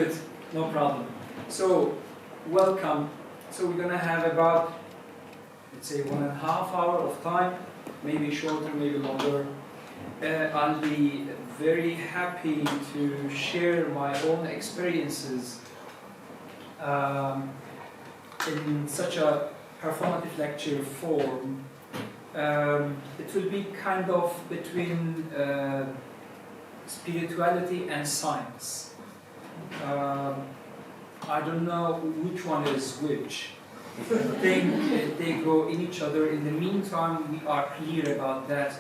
Good, no problem. So, welcome. So we're going to have about, let's say, 1.5 hours of time, maybe shorter, maybe longer. I'll be very happy to share my own experiences in such a performative lecture form. It will be kind of between spirituality and science. I don't know which one is which. I think they go in each other. In the meantime, we are clear about that,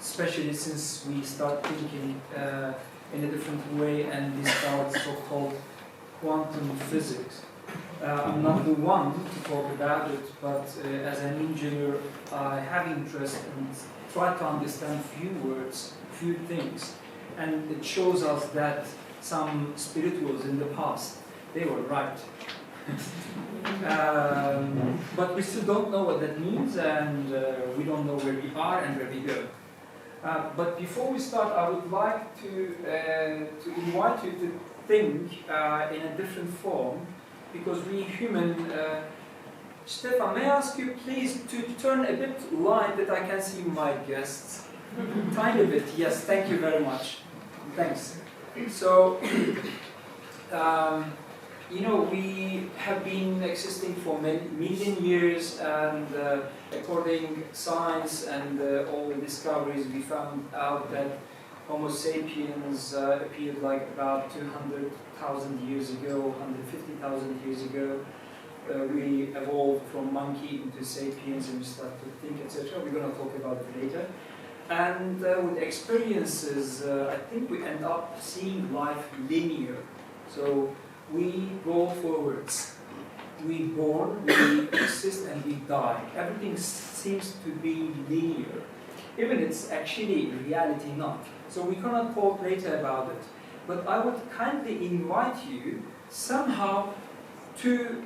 especially since we start thinking in a different way and we start so-called quantum physics. I'm not the one to talk about it, but as an engineer, I have interest and try to understand few words, few things. And it shows us that some spirituals in the past, they were right. But we still don't know what that means, and we don't know where we are and where we go. But before we start, I would like to invite you to think in a different form, because we human... Stefan, may I ask you please to turn a bit light that I can see my guests? Tiny bit, yes, thank you very much. Thanks. So, you know, we have been existing for million years, and according science and all the discoveries, we found out that Homo sapiens appeared like about 200,000 years ago, 150,000 years ago. We evolved from monkey into sapiens and we started to think, etc. We're going to talk about it later. And with experiences, I think we end up seeing life linear. So we go forwards. We born, we exist, and we die. Everything seems to be linear. Even it's actually reality not. So we cannot talk later about it. But I would kindly invite you somehow to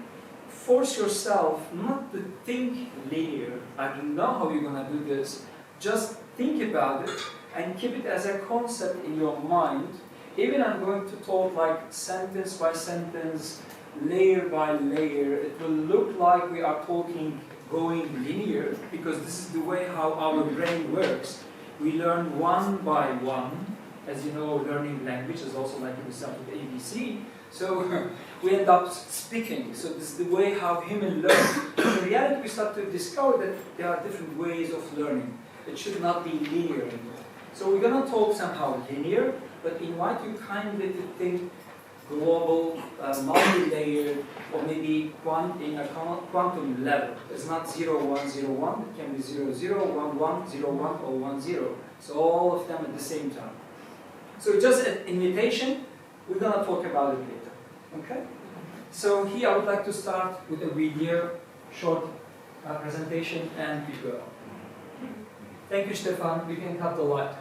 force yourself not to think linear. I don't know how you're going to do this. Just think about it and keep it as a concept in your mind. Even I'm going to talk like sentence by sentence, layer by layer. It will look like we are talking going linear, because this is the way how our brain works. We learn one by one. As you know, learning language is also like we start with ABC. So we end up speaking. So this is the way how human learn. In reality, we start to discover that there are different ways of learning. It should not be linear anymore. So we're going to talk somehow linear, but invite you kindly to think global, multi-layered, or maybe in a quantum level. It's not 0, 1, 0, 1. It can be 0, 0, 1, 1, 0, 1, or 1, 0. So all of them at the same time. So just an invitation. We're going to talk about it later. Okay? So here I would like to start with a video, short presentation, and we go. Thank you, Stefan. We can cut the light.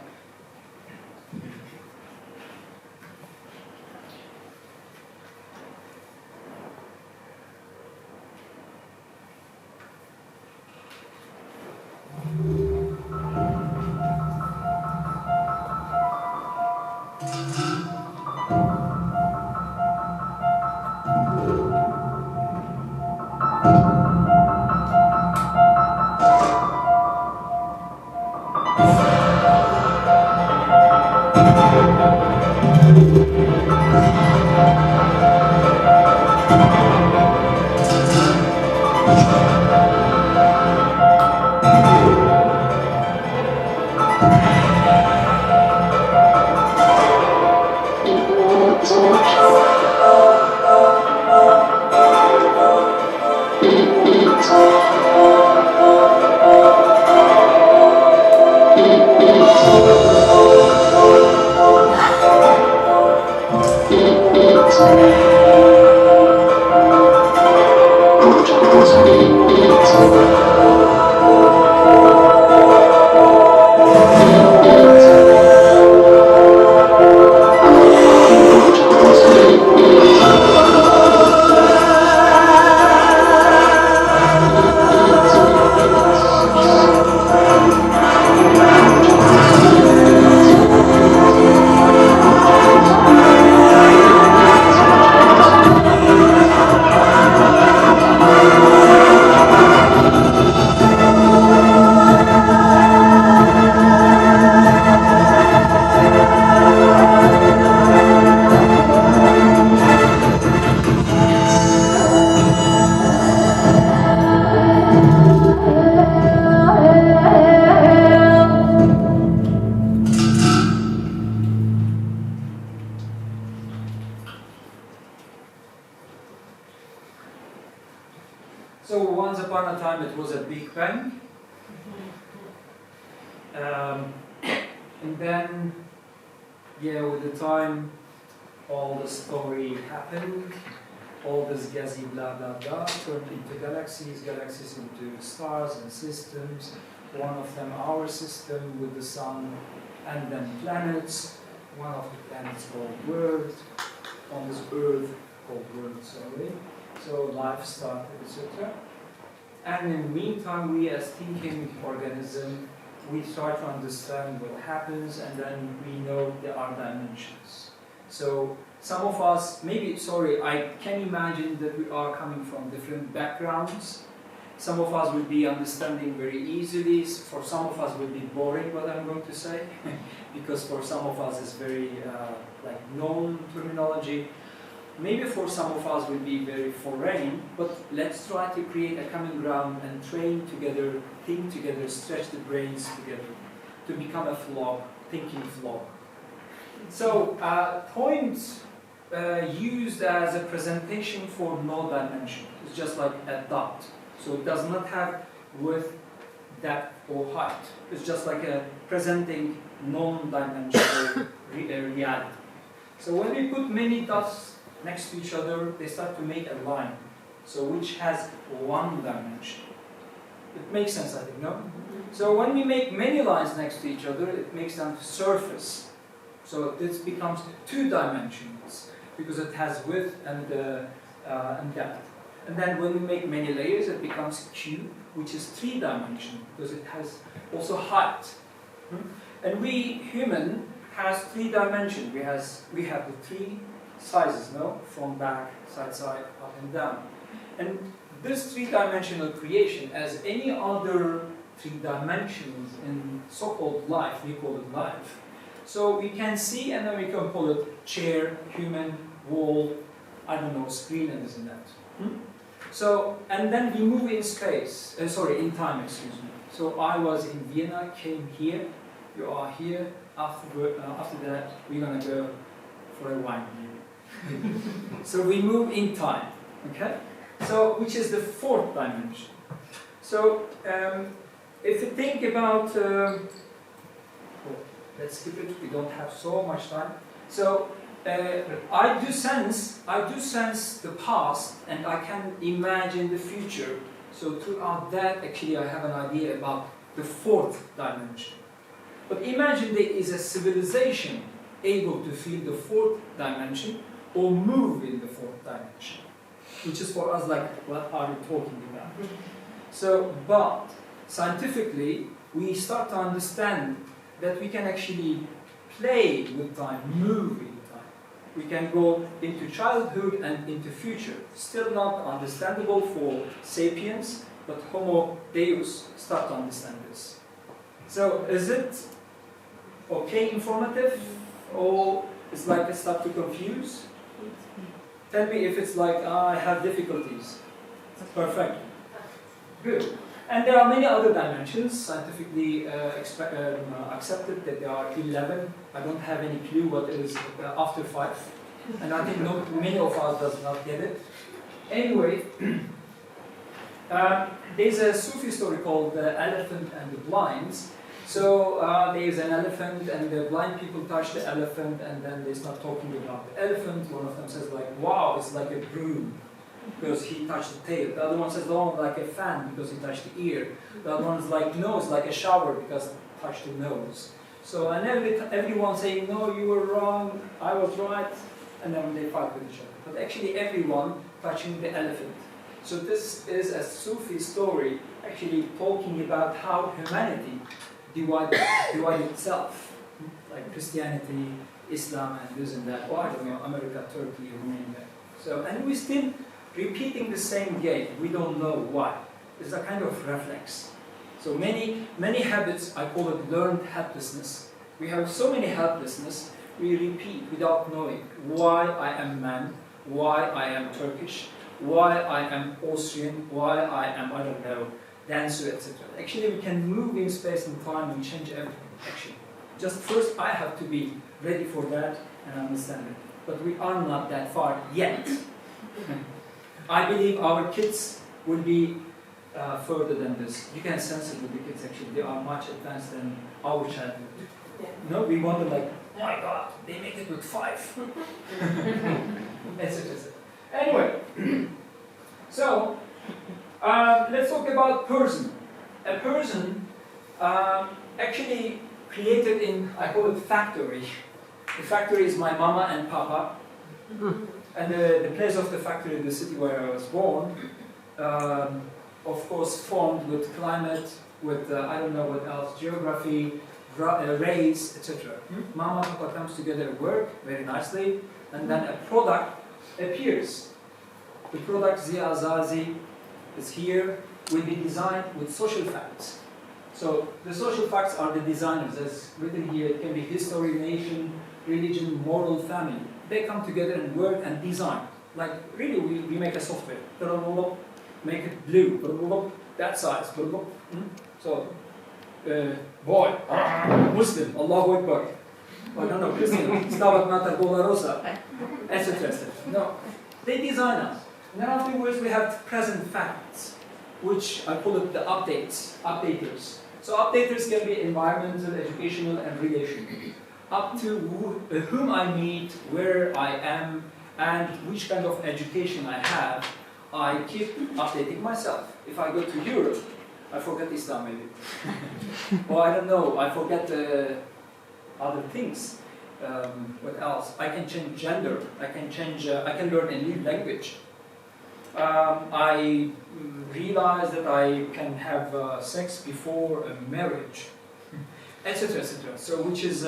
So once upon a time it was a big bang. And then, yeah, with the time, all the story happened. All this gassy blah blah blah turned into galaxies, galaxies into stars and systems. One of them our system with the sun, and then planets. One of the planets called Earth. On this Earth called Earth, sorry. So life started, etc. And in the meantime, we as thinking organism, we try to understand what happens, and then we know there are dimensions. So some of us, maybe, sorry, I can imagine that we are coming from different backgrounds. Some of us will be understanding very easily. For some of us will be boring what I'm going to say, because for some of us it's very like known terminology. Maybe for some of us will be very foreign, but let's try to create a common ground and train together, think together, stretch the brains together to become a flock, thinking flock. So, point used as a presentation for no dimension. It's just like a dot. So it does not have width, depth, or height. It's just like a presenting non-dimensional reality. So when we put many dots next to each other, they start to make a line, so which has one dimension. It makes sense, I think, no? So when we make many lines next to each other, it makes them surface. So this becomes two dimensions, because it has width and depth. And then when we make many layers, it becomes cube, which is three dimensional, because it has also height. And we, human, has three dimensions. We have the three sizes, no? Front, back, side, up and down. And this three-dimensional creation, as any other three dimensions in so-called life, we call it life. So we can see, and then we can call it chair, human, wall, I don't know, screen, and this and that. So, and then we move in space, in time, excuse me. So I was in Vienna, came here, you are here. After that, we're gonna go for a wine. So we move in time, okay? So, which is the fourth dimension. So, if you think about, let's skip it, we don't have so much time. So, I do sense the past, and I can imagine the future. So throughout that, actually, I have an idea about the fourth dimension. But imagine there is a civilization able to feel the fourth dimension or move in the fourth dimension, which is for us like, what are you talking about? So, but scientifically, we start to understand that we can actually play with time, move in time. We can go into childhood and into future. Still not understandable for sapiens, but Homo Deus start to understand this. So, is it okay, informative, or it's like it start to confuse? Tell me if it's like, I have difficulties. Perfect. Good. And there are many other dimensions, scientifically accepted that there are 11. I don't have any clue what is after 5. And I think many of us does not get it. Anyway, there's a Sufi story called The Elephant and the Blinds. So there's an elephant, and the blind people touch the elephant, and then they start talking about the elephant. One of them says like, wow, it's like a broom, because he touched the tail. The other one says, oh, like a fan, because he touched the ear. The other one's like, no, it's like a shower, because he touched the nose. So, and everyone saying, no, you were wrong, I was right, and then they fight with each other. But actually everyone touching the elephant. So this is a Sufi story, actually talking about how humanity divide itself, like Christianity, Islam, and this and that, or I don't know, America, Turkey, Romania. So, and we're still repeating the same game. We don't know why. It's a kind of reflex. So many habits, I call it learned helplessness. We have so many helplessness, we repeat without knowing why I am man, why I am Turkish, why I am Austrian, why I am, I don't know, dancer, etc. Actually, we can move in space and time and change everything, actually. Just first, I have to be ready for that and understand it. But we are not that far yet. I believe our kids will be further than this. You can sense it with the kids actually. They are much advanced than our childhood. Yeah. No, we wonder like, oh my God, they make it with 5. Etc. Anyway, so let's talk about person. A person actually created in, I call it factory. The factory is my mama and papa. And the place of the factory, the city where I was born, of course formed with climate, with I don't know what else, geography, race, etc. Mama and papa comes together at work very nicely, and then a product appears. The product Ziya Azazi is here, will be designed with social facts. So the social facts are the designers, as written here. It can be history, nation, religion, moral, family. They come together and work and design. Like really, we make a software. Make it blue, that size. So, boy, Muslim, Allahu Akbar. I don't know, Christian, Stabat Mater Dolorosa, etc. No, they design us. And then afterwards we have present facts, which I call it the updaters. So updaters can be environmental, educational, and relational. Up to whom I meet, where I am, and which kind of education I have, I keep updating myself. If I go to Europe, I forget Islam maybe. Or I don't know, I forget other things. What else? I can change gender. I can learn a new language. I realize that I can have sex before a marriage, etc., etc. So, which is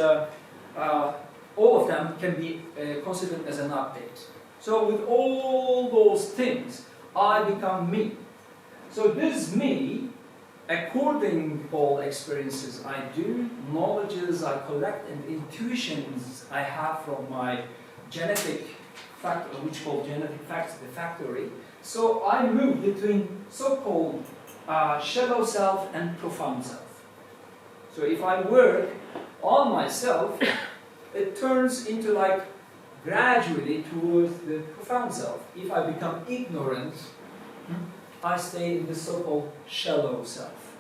all of them can be considered as an update. So, with all those things, I become me. So, this me, according all experiences I do, knowledges I collect, and intuitions I have from my genetic factor, which called genetic facts, the factory. So I move between so-called shallow self and profound self. So if I work on myself, it turns into like gradually towards the profound self. If I become ignorant, I stay in the so-called shallow self.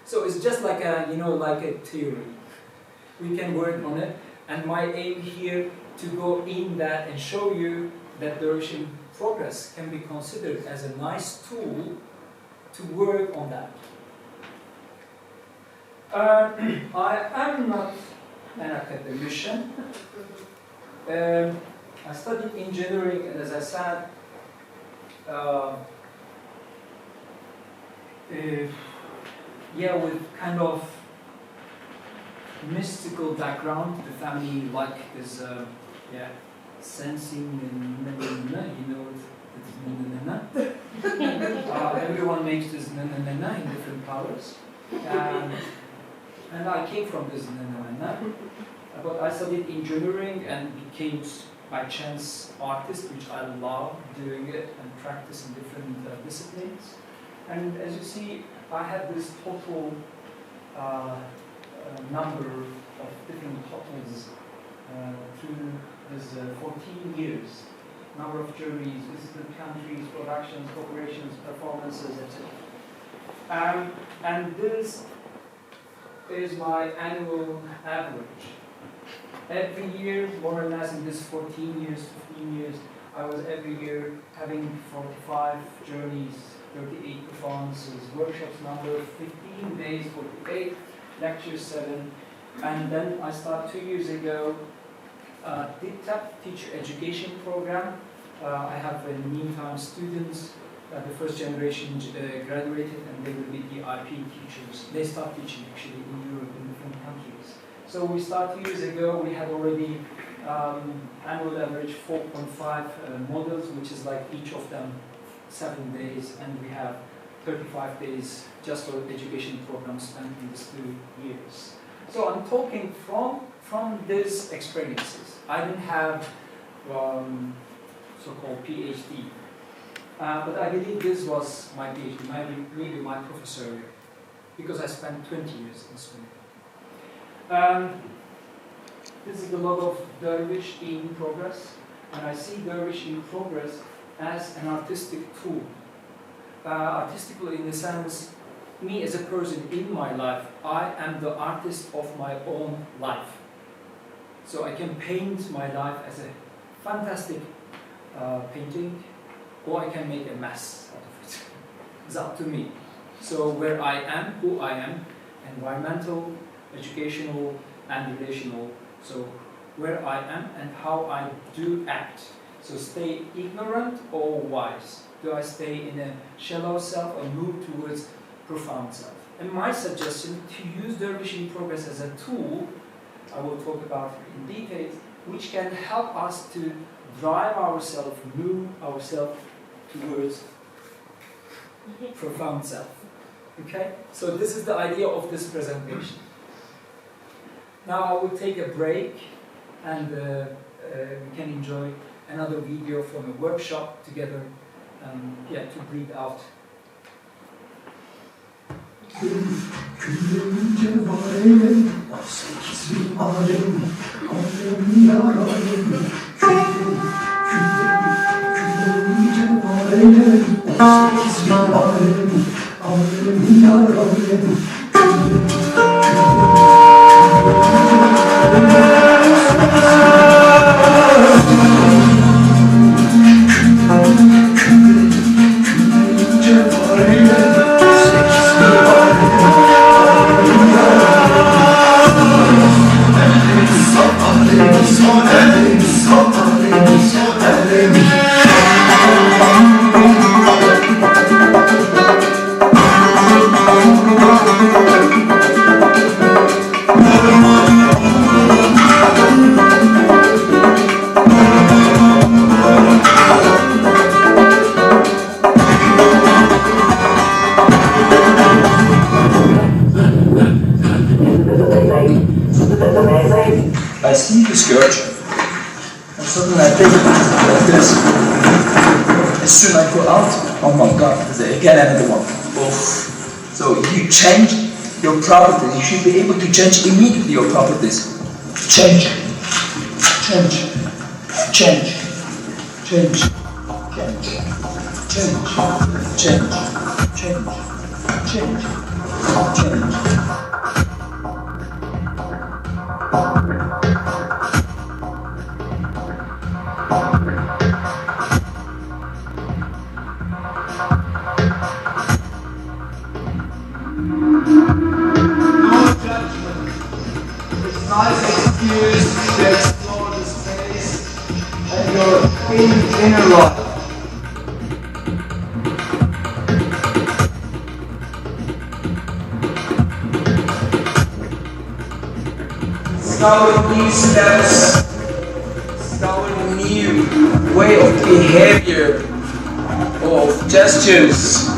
So it's just like a, like a theory. We can work on it, and my aim here to go in that and show you that Dervish progress can be considered as a nice tool to work on that. I am not an academician. I studied engineering, and as I said, with kind of mystical background. The family is sensing and everyone makes this in different powers. And I came from this but I studied engineering and became by chance artist, which I love doing it and practice in different disciplines. And as you see, I had this total number of different hobbies through this 14 years. Number of juries, visited countries, productions, corporations, performances, etc. And this is my annual average. Every year, more or less in this 14 years, 15 years, I was every year having 45 journeys, 38 performances, workshops number 15 days, 48, lectures 7. And then I started 2 years ago, dată, teacher education program. I have in the meantime students, the first generation graduated, and they will be the IP teachers. They start teaching actually in Europe, in different countries. So we started 2 years ago, we had already annual average 4.5 models, which is like each of them 7 days, and we have 35 days just for education programs spent in these 2 years. So I'm talking from these experiences. I didn't have so-called PhD, but I believe this was my PhD, maybe my professor, because I spent 20 years in Sweden. This is the logo of Dervish in progress, and I see Dervish in progress as an artistic tool. artistical in the sense, me as a person in my life, I am the artist of my own life. So I can paint my life as a fantastic painting, or I can make a mess out of it. It's up to me. So where I am, who I am, environmental, educational, and relational. So where I am and how I do act. So stay ignorant or wise? Do I stay in a shallow self or move towards profound self? And my suggestion to use Dervish in Progress as a tool, I will talk about in detail, which can help us to drive ourselves, move ourselves towards profound self. Okay? So this is the idea of this presentation. Now I will take a break and we can enjoy another video from a workshop together, to breathe out. I see the skirt, and suddenly I take it like this. As soon as I go out, oh my god, there's again another one. Oof. So if you change your properties, you should be able to change immediately your properties. Change, change, change, change, change, change, change, change, change, change. Inner life. Discover new steps, discover new way of behavior, of gestures.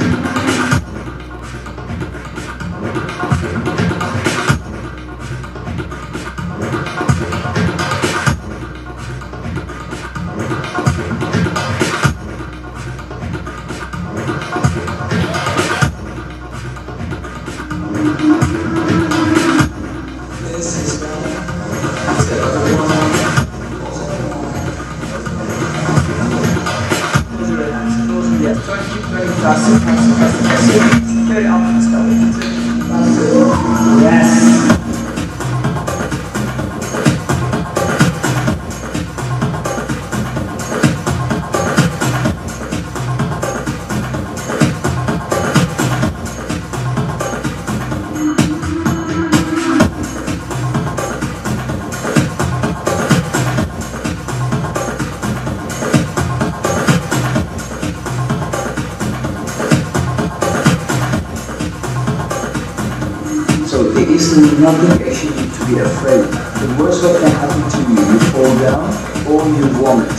Nothing actually to be afraid. The worst what can happen to you fall down or you vomit.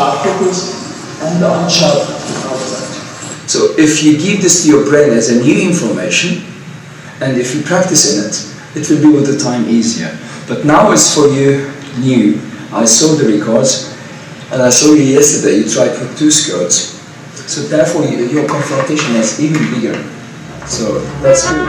sharp focus and the unsharp outside. So if you give this to your brain as a new information, and if you practice in it, it will be with the time easier. But now it's for you new. I saw the records, and I saw you yesterday, you tried with 2 skirts. So therefore your confrontation is even bigger. So that's good.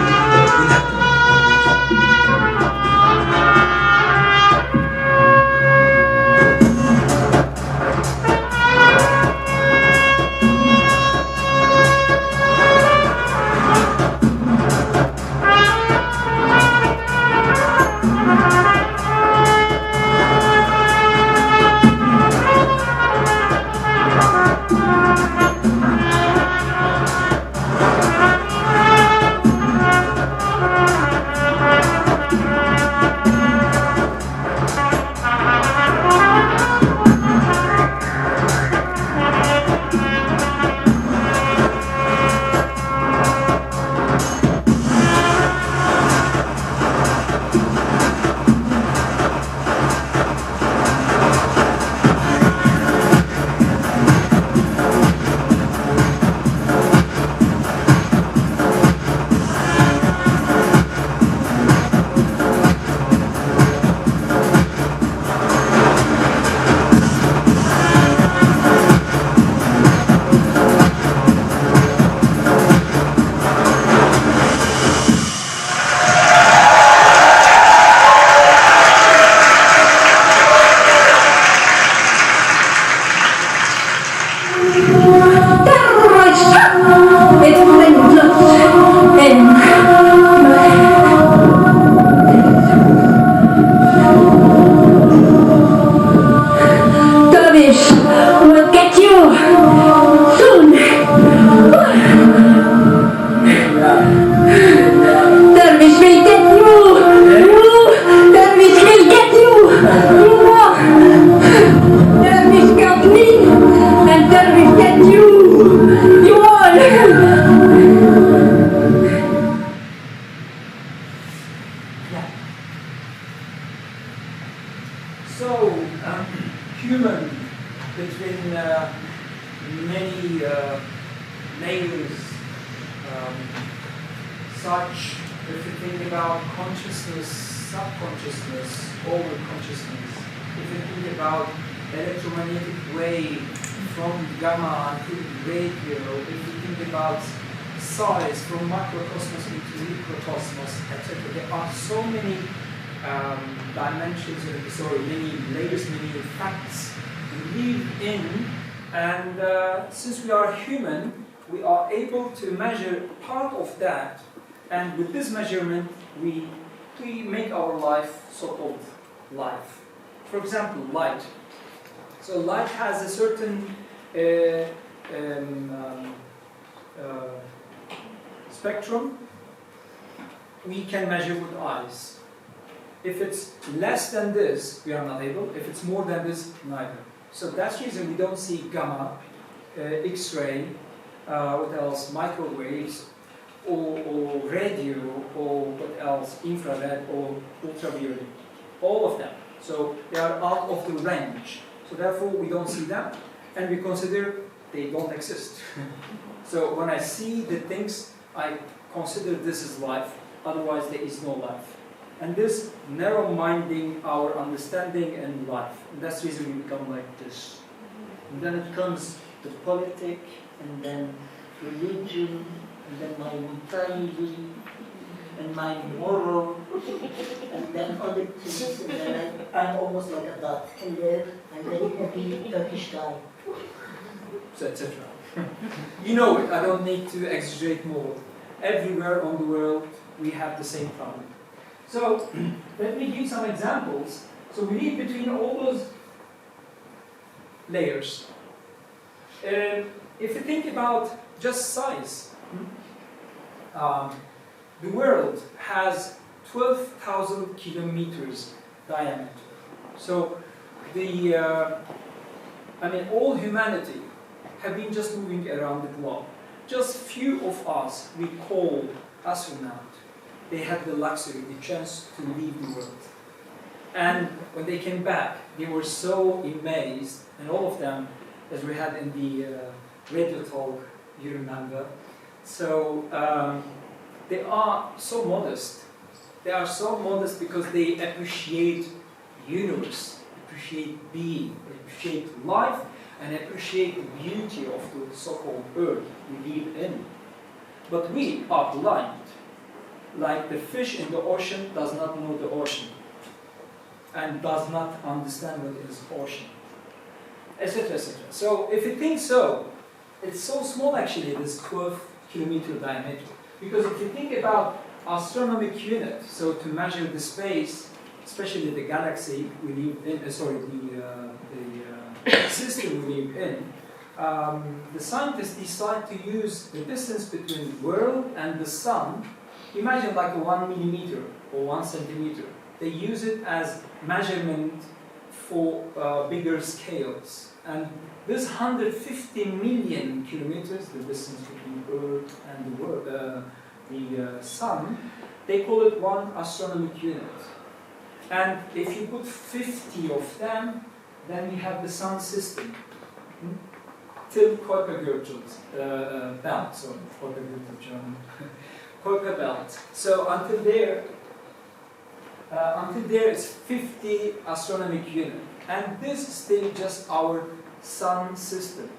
That will happen. Since we are human, we are able to measure part of that, and with this measurement, we make our life so-called life. For example, light. So light has a certain spectrum we can measure with eyes. If it's less than this, we are not able. If it's more than this, neither. So that's the reason we don't see gamma, X-ray, what else, microwaves, or radio, or what else, infrared, or ultraviolet. All of them. So they are out of the range. So therefore we don't see them, and we consider they don't exist. So when I see the things, I consider this is life, otherwise there is no life. And this narrow-minding our understanding and life. And that's the reason we become like this. And then it comes the politic, and then religion, and then my mentality, and my moral, and then other things, and then I'm almost like a dot. And then I'm very happy Turkish guy. So etc. You know it, I don't need to exaggerate more. Everywhere on the world we have the same problem. So let me give some examples. So we read between all those layers. If you think about just size, the world has 12,000 kilometers diameter. So all humanity have been just moving around the globe. Just few of us we call astronauts. They had the luxury, the chance to leave the world. And when they came back, they were so amazed, and all of them as we had in the radio talk, you remember. So they are so modest. They are so modest because they appreciate universe, appreciate being, appreciate life, and appreciate the beauty of the so-called earth we live in. But we are blind. Like the fish in the ocean does not know the ocean and does not understand what is ocean, etc., etc. So if you think so, it's so small actually, this 12-kilometer diameter. Because if you think about astronomic unit, so to measure the space, especially the galaxy we live in, the system we live in, the scientists decide to use the distance between the world and the sun. Imagine like a 1 millimeter or 1 centimeter. They use it as measurement for bigger scales. And this 150 million kilometers, the distance between Earth and the world, the sun, they call it 1 astronomic unit. And if you put 50 of them, then we have the sun system. Till Kuipergürtel belt, sorry, Kuipergürtel German. Kuiper belt. So until there it's 50 astronomic units. And this is still just our sun system.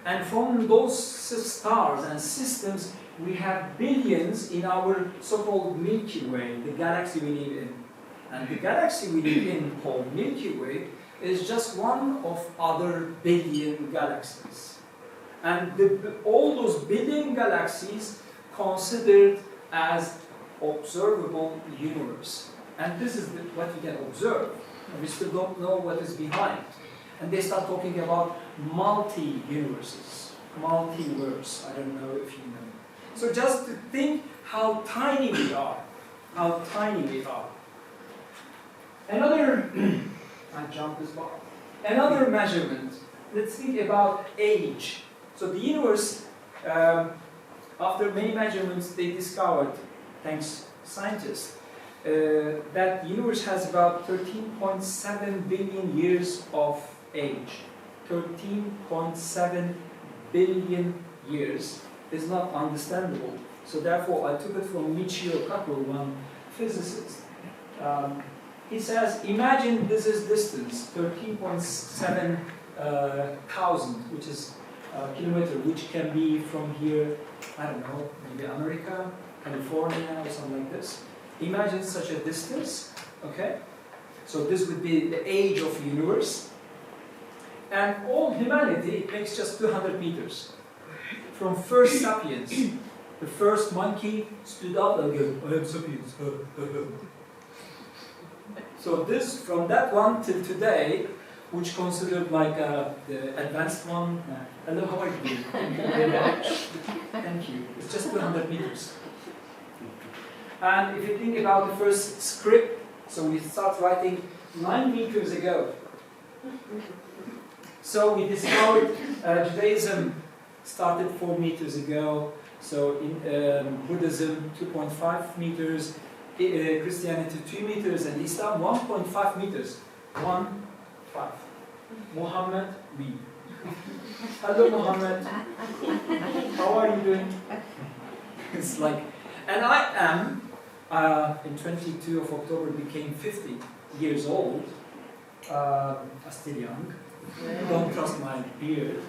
And from those stars and systems, we have billions in our so-called Milky Way, the galaxy we live in. And the galaxy we live in, called Milky Way, is just one of other billion galaxies. And all those billion galaxies considered as observable universe. And this is what we can observe. And we still don't know what is behind. And they start talking about multi-universes, multiverse. I don't know if you know. So just to think how tiny we are, how tiny we are. Another, I jumped this bar. Another measurement. Let's think about age. So the universe, after many measurements, they discovered, thanks scientists, that the universe has about 13.7 billion years of age. 13.7 billion years is not understandable. So therefore, I took it from Michio Kaku, one physicist. He says, imagine this is distance, 13.7 thousand, which is kilometer, which can be from here, I don't know, maybe America, California, or something like this. Imagine such a distance, okay? So this would be the age of the universe. And all humanity takes just 200 meters. From first sapiens, the first monkey stood up and goes, I am sapiens. So this, from that one till today, which considered like the advanced one. Hello, how are you doing? Thank you very much. Thank you. It's just 200 meters. And if you think about the first script, so we start writing 9 meters ago. So we discovered Judaism started 4 meters ago. So in Buddhism, 2.5 meters. Christianity 2 meters, and Islam 1.5 meters. 1.5. Muhammad, we. Hello, Muhammad. How are you doing? It's like, and I am, in 22 of October, became 50 years old. Still young. Don't trust my beard.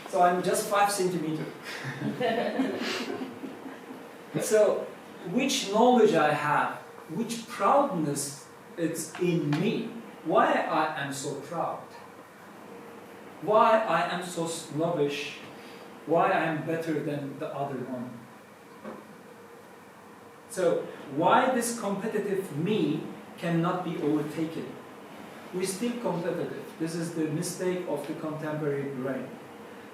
So I'm just 5 centimeters. So, which knowledge I have, which proudness it's in me, why I am so proud, why I am so snobbish, why I am better than the other one. So, why this competitive me cannot be overtaken? We're still competitive. This is the mistake of the contemporary brain.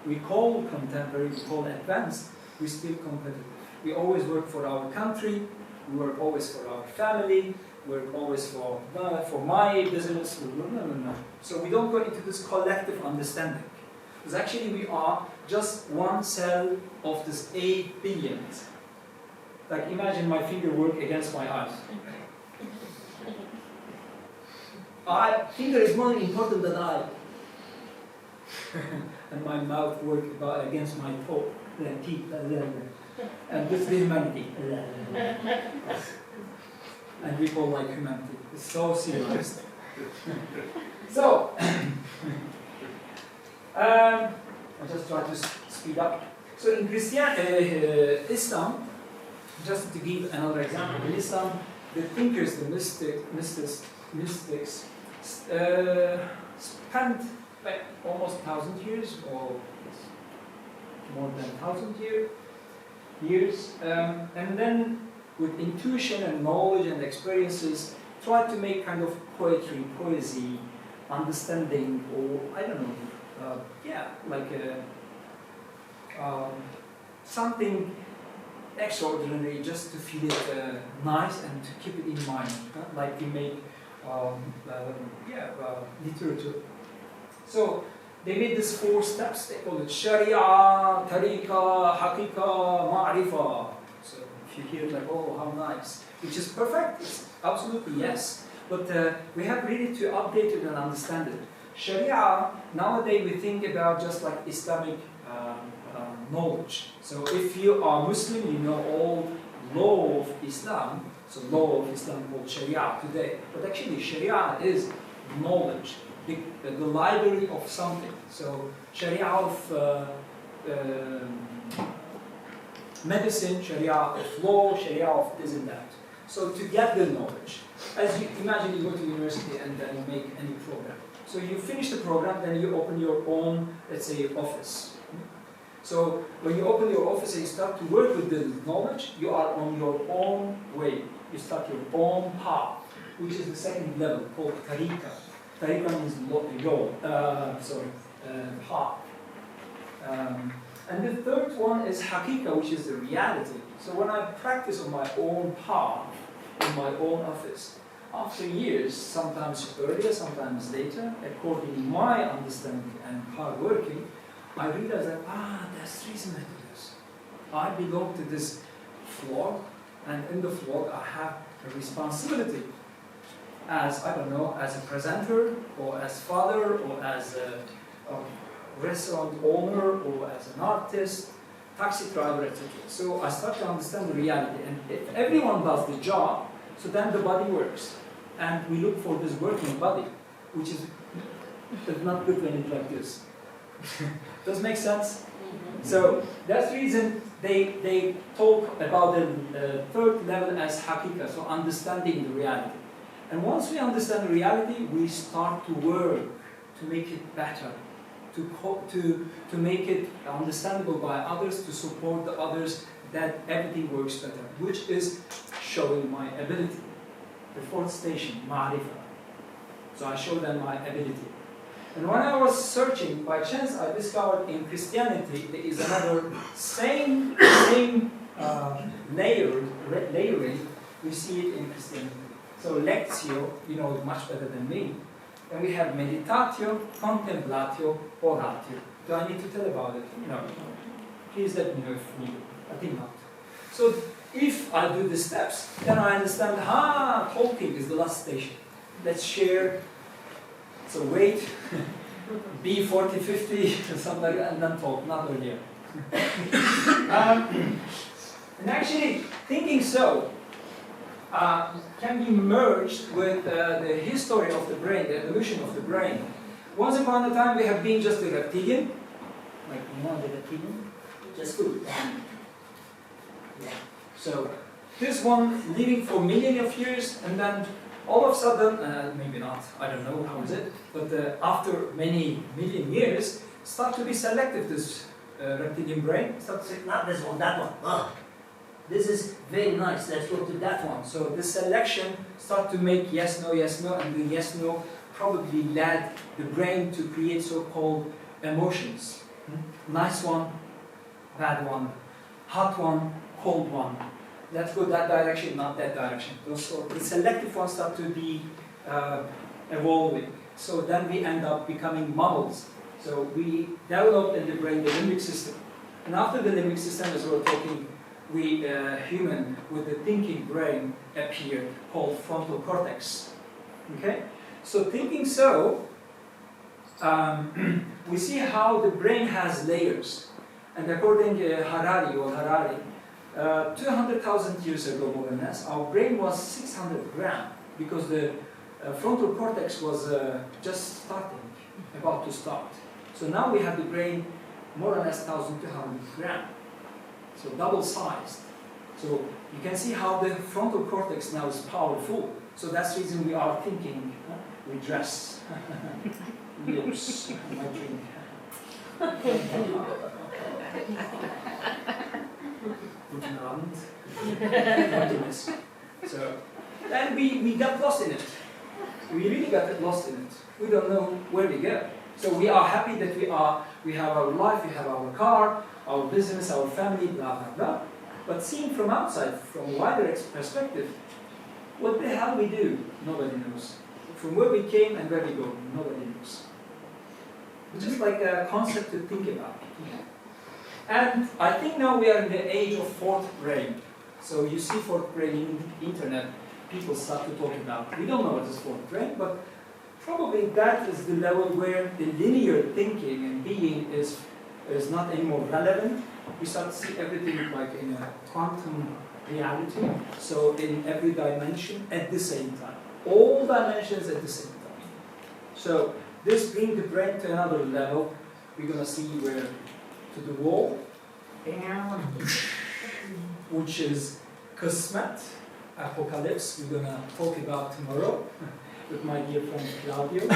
We call contemporary, we call advanced, we're still competitive. We always work for our country, we work always for our family, we work always for my business, no. So we don't go into this collective understanding. Because actually we are just one cell of this 8 billion. Like imagine my finger work against my eyes. Finger is more important than eye. and my mouth worked against my teeth, and this is humanity. And we call like humanity. It's so serious. So, I just try to speed up. So in Islam, just to give another example, in Islam, the thinkers, the mystics, spent almost 1,000 years, or more than 1,000 years, and then with intuition and knowledge and experiences, try to make kind of poetry, poesy, understanding, or I don't know, like something extraordinary, just to feel it nice and to keep it in mind, like we make literature. So they made these 4 steps. They call it Sharia, Tariqa, Haqiqa, Ma'rifa. So if you hear like, oh, how nice, which is perfect, it's absolutely yes. But we have really to update it and understand it. Sharia, nowadays we think about just like Islamic knowledge. So if you are Muslim, you know all law of Islam. So law of Islam called Sharia today. But actually Sharia is knowledge, the library of something. So Sharia of medicine, Sharia of law, Sharia of this and that. So to get the knowledge, as you imagine, you go to university and then you make any program. So you finish the program, then you open your own, let's say, office. So when you open your office and you start to work with the knowledge, you are on your own way. You start your own path, which is the second level called tariqa. Tariqa means path. And the third one is haqiqa, which is the reality. So when I practice on my own path, in my own office, after years, sometimes earlier, sometimes later, according to my understanding and hard working, I realize that, that's the reason I do this. I belong to this flock, and in the flock I have a responsibility as, I don't know, as a presenter, or as father, or as a restaurant owner, or as an artist, taxi driver, etc. So I start to understand the reality, and if everyone does the job, so then the body works. And we look for this working body, which is not good when it's like this. Does it make sense? Mm-hmm. So that's the reason they talk about the third level as haqiqa, so understanding the reality. And once we understand the reality, we start to work to make it better, to make it understandable by others, to support the others, that everything works better, which is showing my ability. The fourth station, ma'rifa. So I show them my ability. And when I was searching, by chance I discovered in Christianity there is another same layering. We see it in Christianity. So lectio, you know it much better than me. And we have meditatio, contemplatio, oratio. Do I need to tell about it? No. Please let me know if needed. I think not. So if I do the steps, then I understand, talking is the last station. Let's share. So wait, be 40, 50, something like that, and then talk, not earlier. And actually, thinking so can be merged with the history of the brain, the evolution of the brain. Once upon a time, we have been just a reptilian, like the reptilian, just food. Yeah. So this one living for millions of years, and then all of a sudden, maybe not, I don't know how is it, but after many million years, start to be selective, this reptilian brain, start to say, not this one, that one. This is very nice, let's go to that one. So the selection start to make yes, no, and the yes, no probably led the brain to create so-called emotions. Nice one, bad one, hot one, cold one. Let's go that direction, not that direction. So the selective ones start to be evolving. So then we end up becoming mammals. So we developed in the brain the limbic system. And after the limbic system, as we're talking, we human with the thinking brain appeared, called frontal cortex. Okay? So thinking so, we see how the brain has layers. And according to Harari, 200,000 years ago, more or less, our brain was 600 grams because the frontal cortex was just starting, about to start. So now we have the brain more or less 1,200 grams, so double sized. So you can see how the frontal cortex now is powerful. So that's the reason we are thinking, we dress, lips, my drink. Guten Abend. So, and we got lost in it. We really got lost in it. We don't know where we go. So we are happy that we have our life, we have our car, our business, our family, blah, blah, blah. But seen from outside, from a wider perspective, what the hell we do, nobody knows. From where we came and where we go, nobody knows. It's just like a concept to think about. And I think now we are in the age of fourth brain. So you see fourth brain in the internet, people start to talk about. We don't know what is fourth brain, but probably that is the level where the linear thinking and being is not anymore relevant. We start to see everything like in a quantum reality, so in every dimension at the same time. All dimensions at the same time. So this brings the brain to another level. We're going to see where to the wall, which is Qismet, apocalypse. We're going to talk about tomorrow with my dear friend Claudio.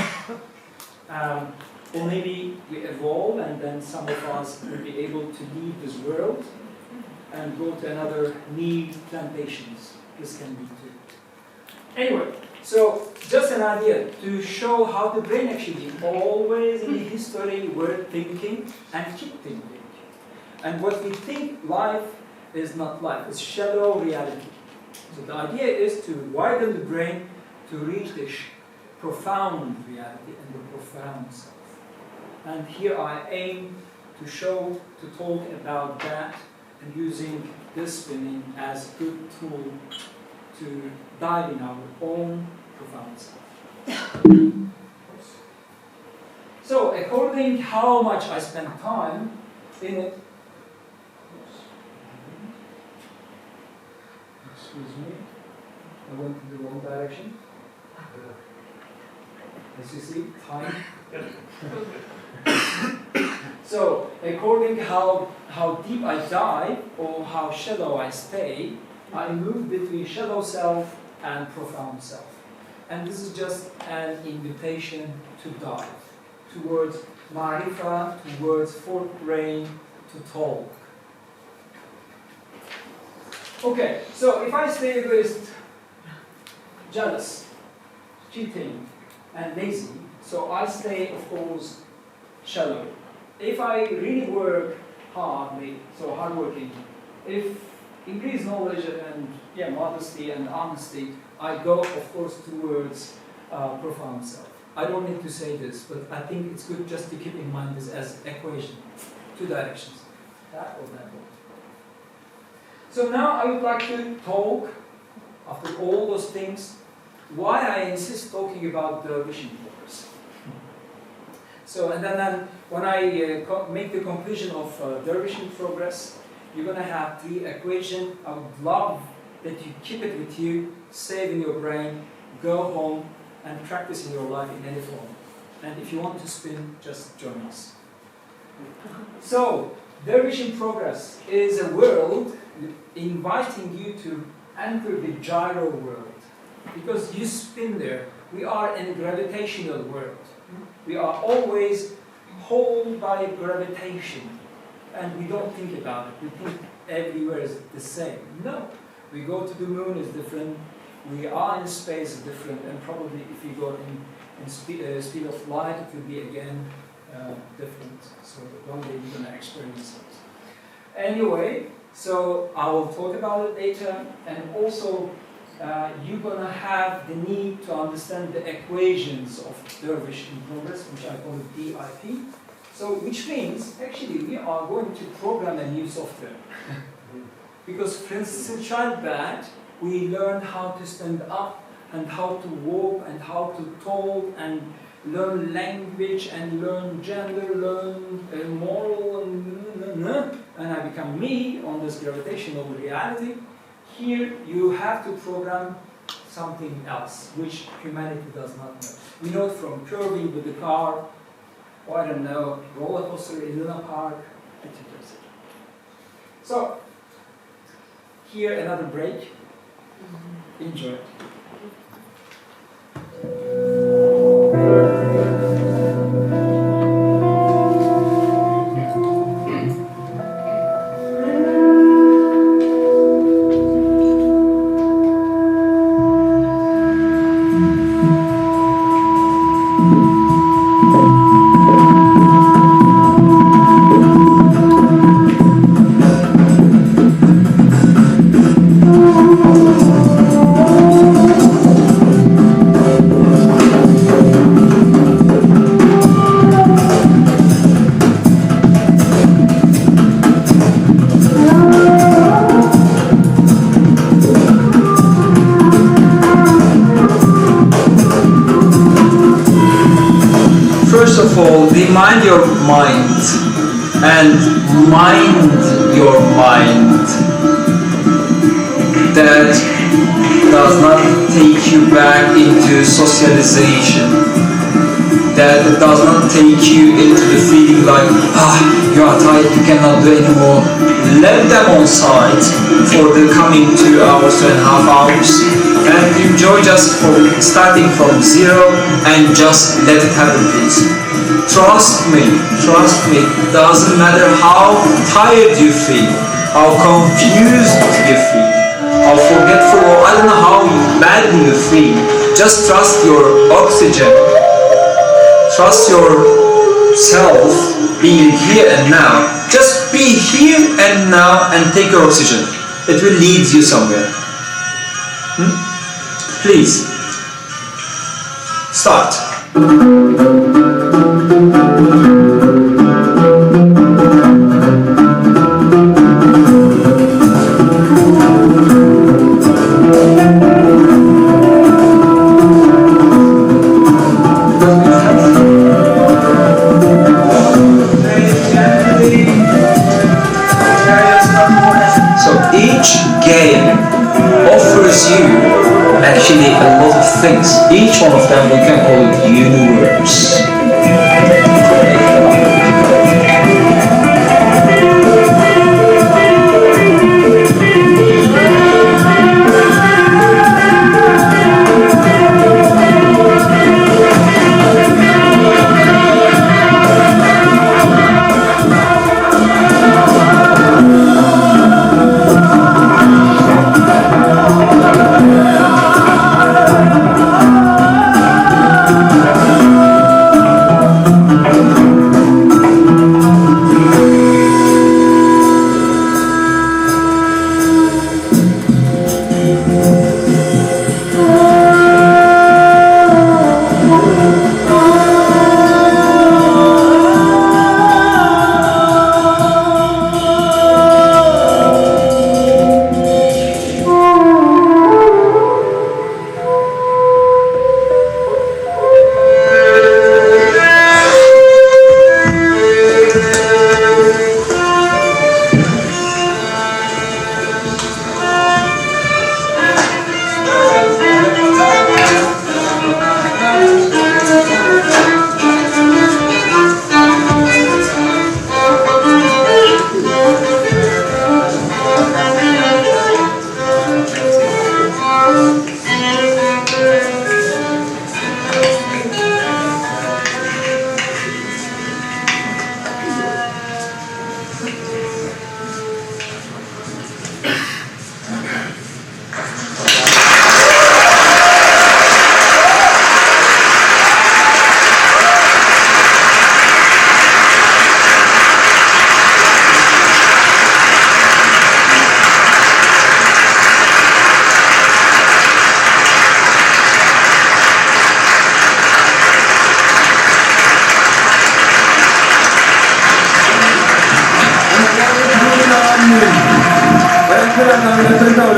Or maybe we evolve and then some of us will be able to leave this world and go to another need plantations. This can be too. Anyway, so just an idea to show how the brain actually always in the history we're thinking and keep thinking. And what we think life is not life, it's shallow reality. So the idea is to widen the brain to reach the profound reality and the profound self. And here I aim to show, to talk about that and using this spinning as a good tool to dive in our own profound self. So according how much I spend time in it, excuse me, I went in the wrong direction. As you see, time. So, according how deep I dive or how shallow I stay, I move between shallow self and profound self. And this is just an invitation to dive towards marifa, towards fourth brain, to talk. Okay, so if I stay egoist, jealous, cheating, and lazy, so I stay, of course, shallow. If I really work hardly, so hardworking, if increase knowledge and modesty and honesty, I go, of course, towards profound self. I don't need to say this, but I think it's good just to keep in mind this as equation, two directions, that or that one. So now I would like to talk, after all those things, why I insist talking about the vision progress. So, and then when I make the conclusion of Dervish in progress, you're going to have three equations. I would love that you keep it with you, save in your brain, go home, and practice in your life in any form. And if you want to spin, just join us. So, Dervish in progress is a world inviting you to enter the gyro world. Because you spin there. We are in a gravitational world. We are always pulled by gravitation. And we don't think about it. We think everywhere is the same. No. We go to the moon, it's different. We are in space, it's different. And probably if you go in speed of light, it will be again different. So one day you're going to experience it. Anyway, so I will talk about it later. And also, you're going to have the need to understand the equations of Dervish in progress, which I call DIP. So, which means, actually, we are going to program a new software. Because, for instance, in childbirth, we learn how to stand up, and how to walk, and how to talk, and learn language and learn gender, learn moral, and I become me on this gravitational reality. Here you have to program something else, which humanity does not know. We know it from curving with the car, or I don't know, roller coaster in Luna Park, etc. etc. So, here another break. Enjoy. Remind your mind and mind your mind. That does not take you back into socialization. That does not take you into the feeling like, you are tired, you cannot do anymore. Let them on site for the coming 2 hours, 2.5 hours, and enjoy just starting from zero and just let it happen, please. Trust me, doesn't matter how tired you feel, how confused you feel, how forgetful, or I don't know how badly you feel. Just trust your oxygen. Trust yourself being here and now. Just be here and now and take your oxygen. It will lead you somewhere. Please, start. Actually a lot of things. Each one of them we can call it universe.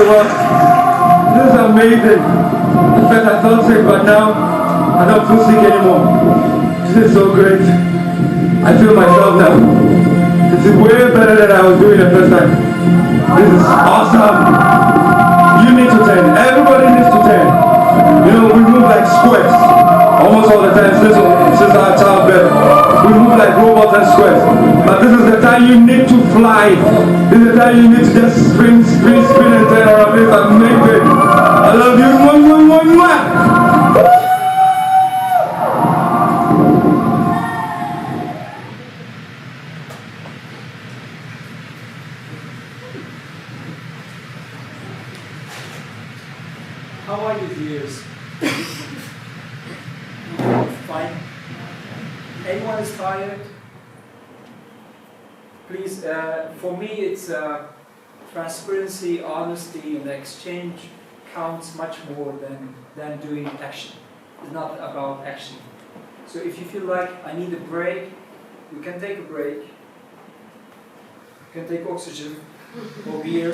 This is amazing. The spectacle, but now I don't feel sick anymore. This is so great. I feel myself now. This is way better than I was doing the first time. This is awesome. You need to turn. Everybody needs to turn. You know, we move like squares. Almost all the time since our childbirth. We move like robots and squares. But this is the time you need to fly. This is the time you need to just spin and turn around. This is amazing. I love you. How are your ears? Fine. Anyone is tired? Please, for me it's transparency, honesty, and exchange counts much more than doing action. It's not about action. So if you feel like I need a break, we can take a break. You can take oxygen or beer,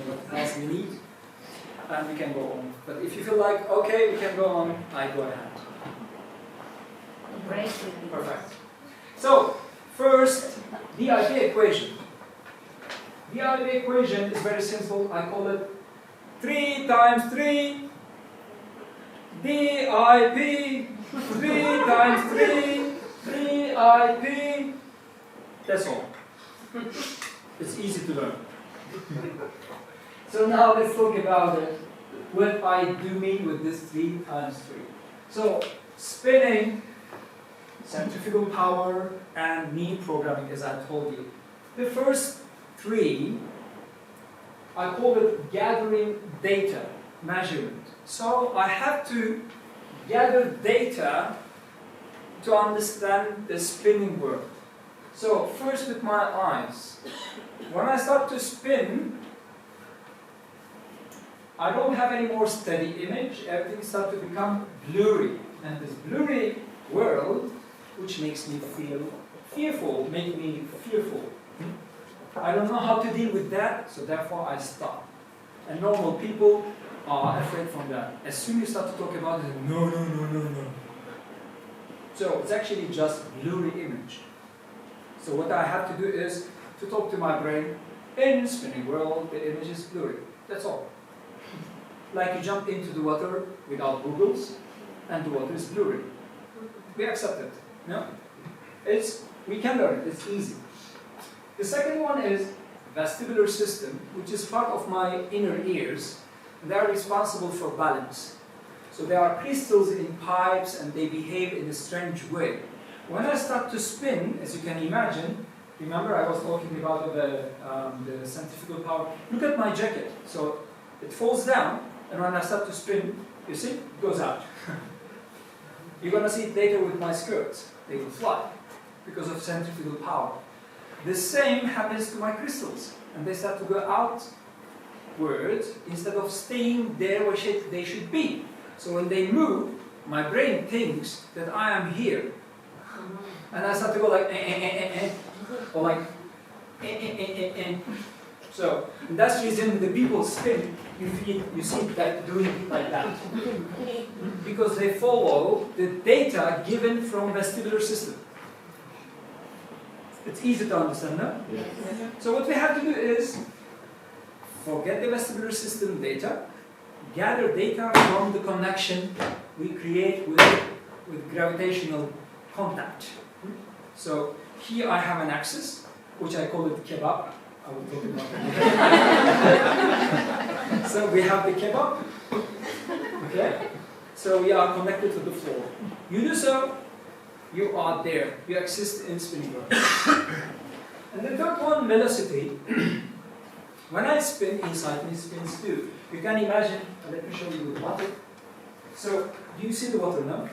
what else we need, and we can go on. But if you feel like, okay, we can go on, I go ahead. Break. Perfect. So, first, the idea equation. The idea equation is very simple. I call it 3 times 3 DIP 3 times 3 3IP. That's all. It's easy to learn. So now let's talk about it. What I do mean with this 3 times 3. So spinning, centrifugal power, and mean programming, as I told you. The first 3, I call it gathering data, measurement. So I have to gather data to understand the spinning world. So first with my eyes. When I start to spin, I don't have any more steady image. Everything starts to become blurry. And this blurry world, which makes me feel fearful, make me fearful. I don't know how to deal with that, so therefore I stop. And normal people are afraid from that. As soon as you start to talk about it, no. So it's actually just blurry image. So what I have to do is to talk to my brain, in spinning world, the image is blurry. That's all. Like you jump into the water without goggles, and the water is blurry. We accept it. No? We can learn it, it's easy. The second one is vestibular system, which is part of my inner ears. They are responsible for balance. So there are crystals in pipes and they behave in a strange way. When I start to spin, as you can imagine, remember I was talking about the centrifugal power. Look at my jacket. So it falls down, and when I start to spin, you see, it goes out. You're going to see it later with my skirts. They will fly because of centrifugal power. The same happens to my crystals, and they start to go outwards instead of staying there where they should be. So when they move, my brain thinks that I am here. And I start to go like, or like, So that's the reason the people spin, you see that doing it like that. Because they follow the data given from vestibular system. It's easy to understand, no? Yes. So what we have to do is forget the vestibular system data, gather data from the connection we create with gravitational contact. So here I have an axis, which I call it kebab. I will talk about that. So we have the kebab. Okay? So we are connected to the floor. You do so, you are there. You exist in spinning world. And the third one, velocity. When I spin, inside me spins too. You can imagine, let me show you with water. So, do you see the water now?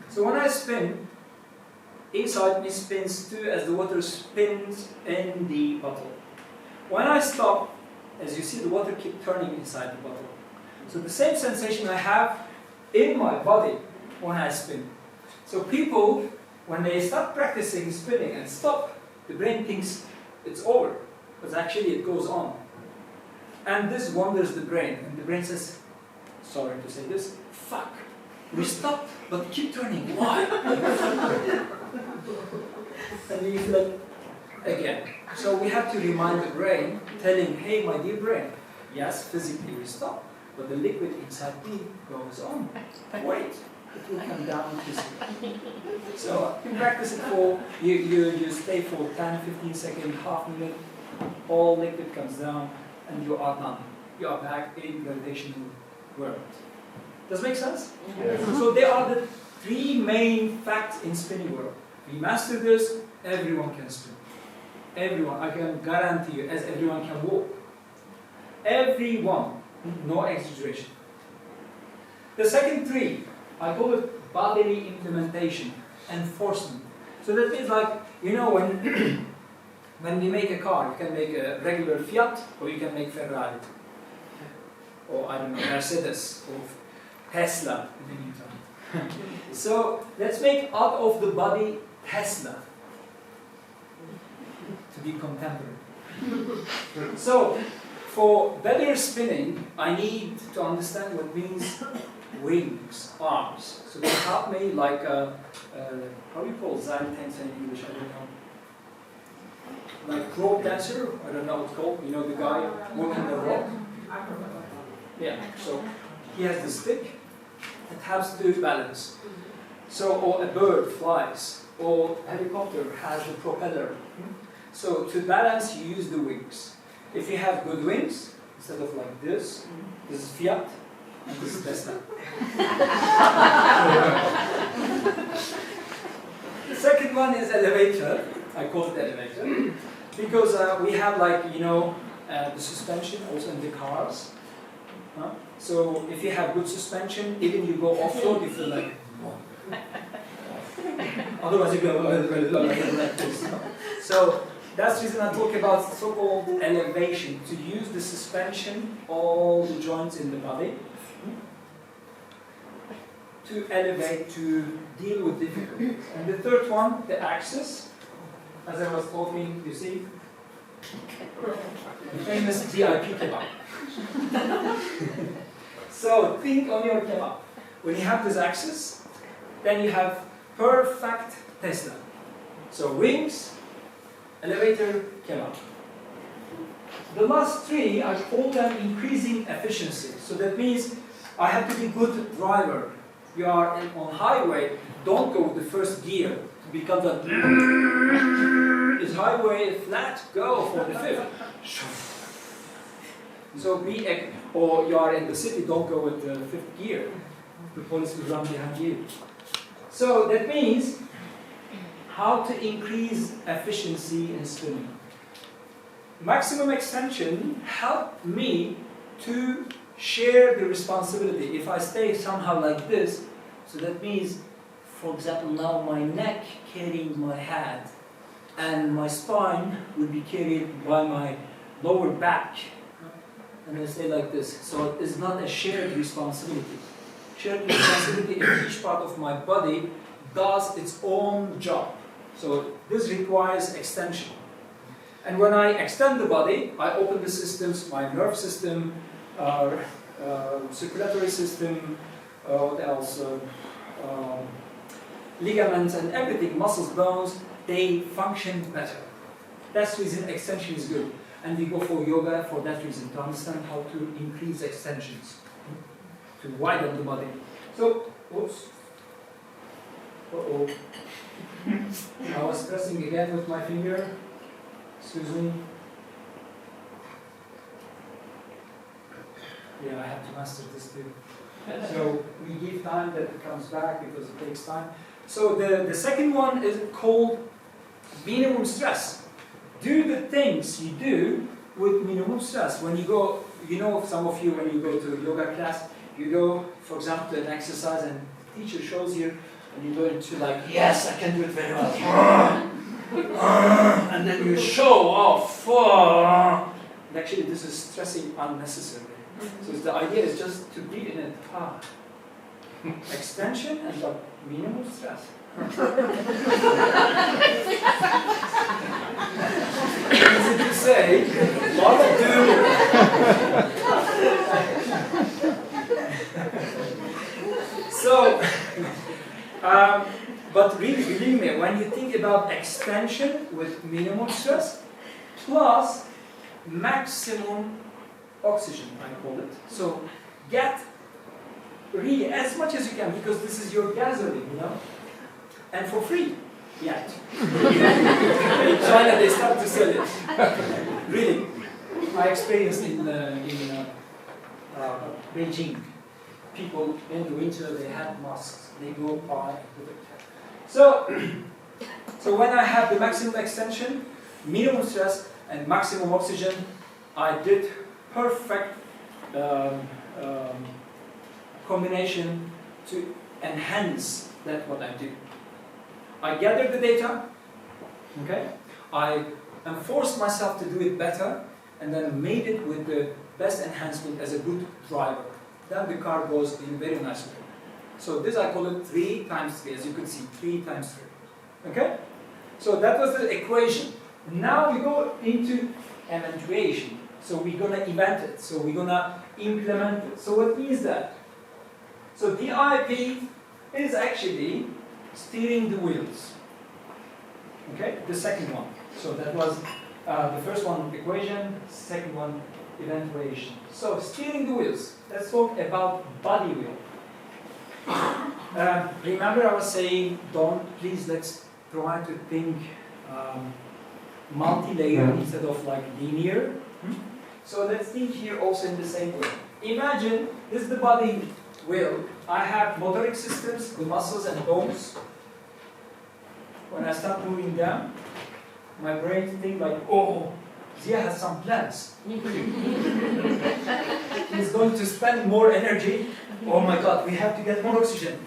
So when I spin, inside me spins too as the water spins in the bottle. When I stop, as you see, the water keeps turning inside the bottle. So the same sensation I have in my body when I spin. So people, when they start practicing spinning and stop, the brain thinks it's over, but actually it goes on. And this wanders the brain, and the brain says, sorry to say this, fuck. we stopped, but keep turning. Why? And you flip again. So we have to remind the brain, telling, hey, my dear brain, yes, physically we stop, but the liquid inside me goes on. Wait, it will come down physically. So you practice it for, you stay for 10, 15 seconds, half minute, all liquid comes down, and you are done. You are back in gravitational world. Does it make sense? Yes. So there are the three main facts in spinning world. We master this, everyone can spin. Everyone, I can guarantee you, as everyone can walk. Everyone, no exaggeration. The second three, I call it bodily implementation, enforcement. So that means like, you know, when we make a car, you can make a regular Fiat, or you can make Ferrari. Or I don't know, Mercedes, or Tesla in the meantime. So let's make out of the body Tesla to be contemporary. So for better spinning, I need to understand what means wings, arms. So they help me like how do you call Zaytens in English? I don't know. Like rope dancer, I don't know what it's called. You know the guy walking the rope. Yeah. So he has the stick. It helps to balance. So, or a bird flies, or a helicopter has a propeller. So to balance, you use the wings. If you have good wings, instead of like this is Fiat, and this is Tesla. The second one is elevator. I call it elevator because we have like, you know, the suspension also in the cars. So if you have good suspension, even you go off-road, you feel like, oh. Otherwise you go like this. So that's the reason I talk about so-called elevation, to use the suspension, all the joints in the body, to elevate, to deal with difficulties. And the third one, the axis, as I was talking, you see, the famous VIP kebab. So think on your kebab. When you have this axis, then you have perfect Tesla. So wings, elevator, kebab. The last three, I call them increasing efficiency. So that means I have to be good driver. You are on highway, don't go with the first gear to become the is highway flat, go for the fifth. So or you are in the city, don't go with the fifth gear. The police will run behind you. So that means how to increase efficiency in spinning. Maximum extension helped me to share the responsibility. If I stay somehow like this, so that means, for example, now my neck carrying my head, and my spine will be carried by my lower back. And I stay like this. So it's not a shared responsibility. Shared responsibility if each part of my body does its own job. So this requires extension. And when I extend the body, I open the systems, my nerve system, circulatory system, what else? Ligaments and everything, muscles, bones, they function better. That's the reason extension is good. And we go for yoga for that reason, to understand how to increase extensions, to widen the body. So, oops. Uh-oh. I was pressing again with my finger. Excuse me. Yeah, I have to master this too. So we give time that it comes back because it takes time. So the second one is called minimum stress. Do the things you do with minimum stress. When you go, you know, some of you, when you go to yoga class, you go, for example, to an exercise and the teacher shows you, and you go into like, yes, I can do it very well. And then you show off. And actually, this is stressing unnecessarily. So the idea is just to breathe in it. Extension and like minimum stress. Easy to say, lot to do. So, but really, believe me, when you think about extension with minimum stress plus maximum oxygen, I call it. So, get really as much as you can, because this is your gasoline, you know, and for free. Yet. In China, they start to sell it. Really, I experienced in Beijing. People in the winter, they had masks. They go by and put it. So when I have the maximum extension, minimum stress, and maximum oxygen, I did perfect combination to enhance that what I do. I gathered the data, okay? I enforced myself to do it better, and then made it with the best enhancement as a good driver. Then the car goes in a very nice way. So this I call it 3 times 3, as you can see, 3 times 3. Okay? So that was the equation. Now we go into eventuation. So we're gonna event it. So we're gonna implement it. So what is that? So DIP is actually steering the wheels. Okay, the second one. So that was the first one, equation, second one, eventuation. So steering the wheels. Let's talk about body wheel. Remember I was saying, please let's try to think multi-layer instead of like linear. So let's think here also in the same way. Imagine this is the body wheel. I have motoric systems, the muscles and bones. When I start moving down, my brain thinks like, oh, Ziya has some plans. He's going to spend more energy. Oh my God, we have to get more oxygen.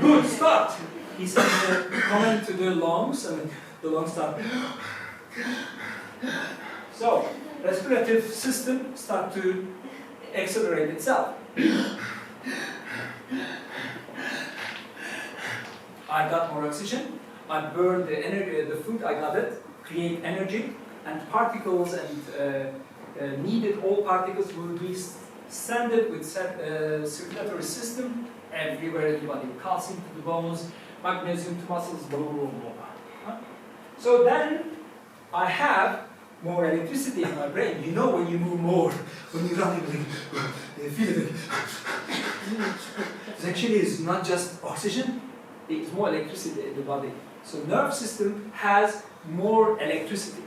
Good, start. He sends a comment to the lungs, and the lungs start. So, respiratory system start to accelerate itself. I got more oxygen. I burned the energy, the food I got it, create energy, and particles and needed all particles will be sent with circulatory system everywhere in the body. Calcium to the bones, magnesium to muscles, blah, blah, blah, blah. So then I have more electricity in my brain. You know when you move more, when you run, you feel it. Actually, it's not just oxygen, it's more electricity in the body. So nerve system has more electricity.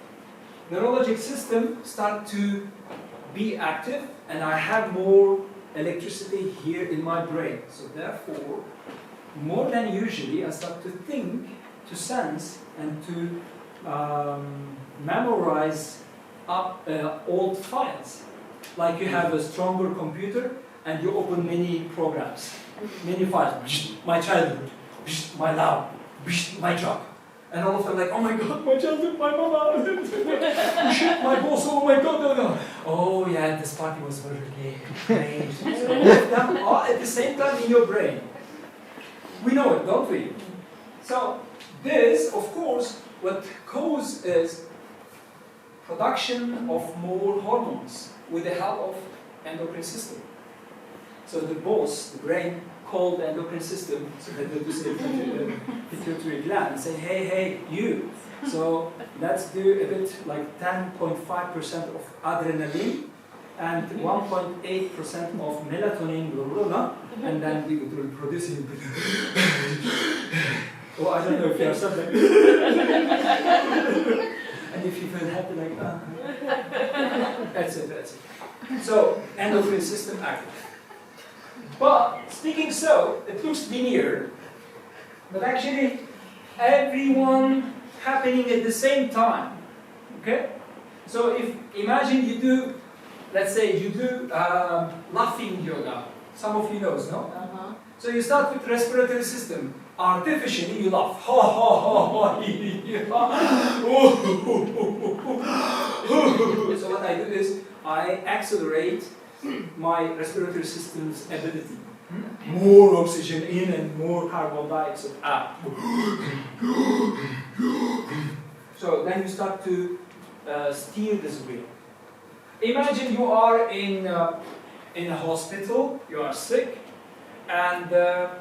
Neurologic system start to be active, and I have more electricity here in my brain. So therefore, more than usually, I start to think, to sense, and to memorize old files. Like you have a stronger computer, and you open many programs, many files. My childhood, my love, my job. And all of them like, oh my God, my childhood, my mama, my boss, oh my God, no. Oh yeah, this party was very great. So all of them are at the same time in your brain. We know it, don't we? So this, of course, what causes is production of more hormones with the help of endocrine system. So the boss, the brain, called the endocrine system, so that they do say pituitary gland, and say, hey, you. So let's do a bit like 10.5% of adrenaline and 1.8% of melatonin, blah, blah, blah, and then we will produce it. Oh, I don't know if you have something. And if you feel happy like that. That's it. So, endocrine system active. But, speaking so, it looks linear, but actually everyone happening at the same time, okay? So if, imagine you do, let's say you do laughing yoga. Some of you knows, no? So you start with respiratory system. Artificially you laugh. Ha ha ha ha. So what I do is, I accelerate my respiratory system's ability. More oxygen in and more carbon dioxide out. So then you start to steer this wheel. Imagine you are in a hospital, you are sick, and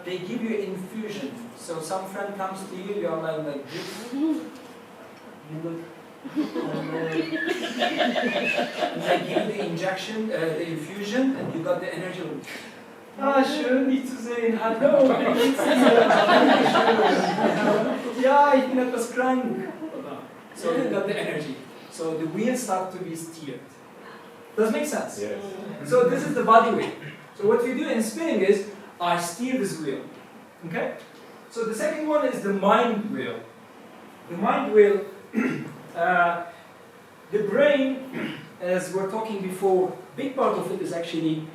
they give you infusion. So some friend comes to you, you are like this. You look. And they give you the injection, the infusion, and you got the energy. Schön, dich zu sehen. Hallo, ja, ich bin etwas krank. So you got the energy. So the wheels start to be steered. Does make sense? Yes. So this is the body wheel. So what we do in spinning is, I steer this wheel. Okay? So the second one is the mind wheel. The mind wheel, the brain, as we were talking before, big part of it is actually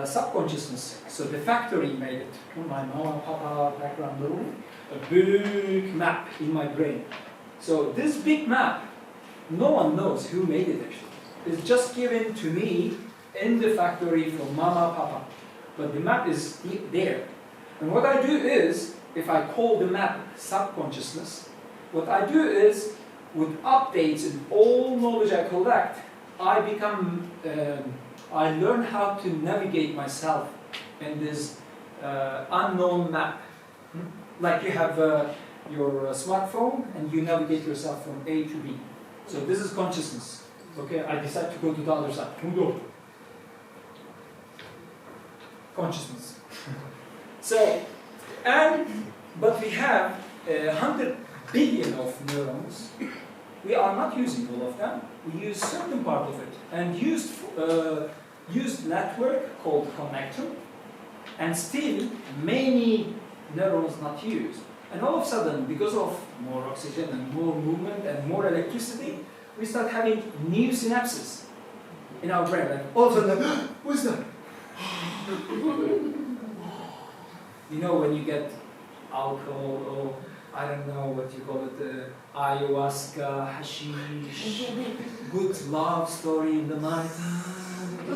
subconsciousness. So the factory made it. My mama, papa, background, a big map in my brain. So this big map, no one knows who made it actually. It's just given to me in the factory from mama, papa. But the map is there. And what I do is, if I call the map subconsciousness, what I do is, with updates and all knowledge I collect, I become, I learn how to navigate myself in this unknown map. Like you have your smartphone and you navigate yourself from A to B. So this is consciousness. Okay, I decide to go to the other side. Consciousness. So, but we have 100 billion of neurons. We are not using all of them. We use certain part of it, and used network called connector, and still many neurons not used. And all of a sudden, because of more oxygen and more movement and more electricity, we start having new synapses in our brain. Like all of a sudden, what's that? You know, when you get alcohol or I don't know what you call it, ayahuasca, hashish, good love story in the night. So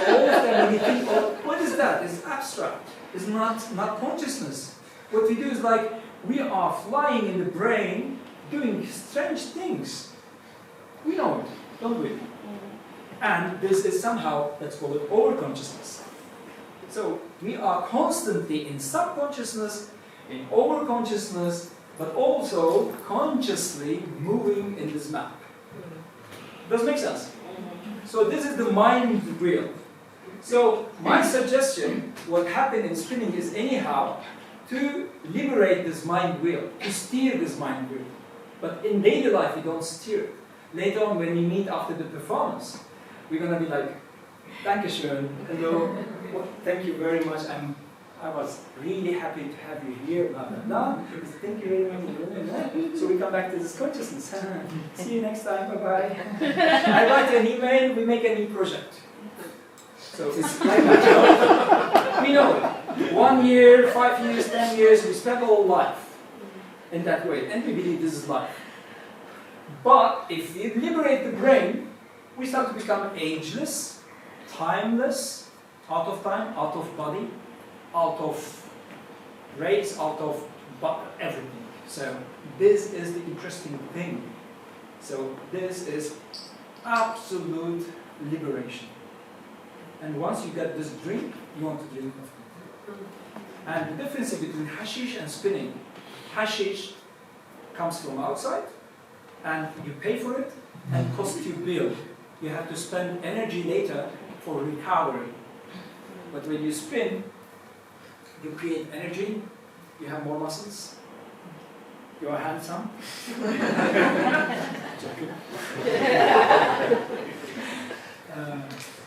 all of them, when you think, oh, what is that? It's abstract. It's not consciousness. What we do is like, we are flying in the brain, doing strange things. We know it, don't we? And this is somehow, let's call it overconsciousness. So we are constantly in subconsciousness, in overconsciousness, but also consciously moving in this map. Does it make sense? So this is the mind wheel. So my suggestion, what happened in spinning is anyhow, to liberate this mind wheel, to steer this mind wheel. But in daily life, we don't steer. Later on, when we meet after the performance, we're going to be like, Dankeschön, hello, well, thank you very much, I was really happy to have you here, blah, blah, blah. Thank you very much. So we come back to this consciousness. See you next time, bye-bye. I write an email, we make a new project. So it's like that. We know it. 1 year, 5 years, 10 years, we spend all life in that way. And we believe this is life. But if we liberate the brain, we start to become ageless, timeless, out of time, out of body, out of race, out of everything. So this is the interesting thing. So this is absolute liberation. And once you get this drink, you want to drink of it. And the difference between hashish and spinning, hashish comes from outside, and you pay for it, and costs you bill. You have to spend energy later for recovery. But when you spin, you create energy, you have more muscles, you are handsome.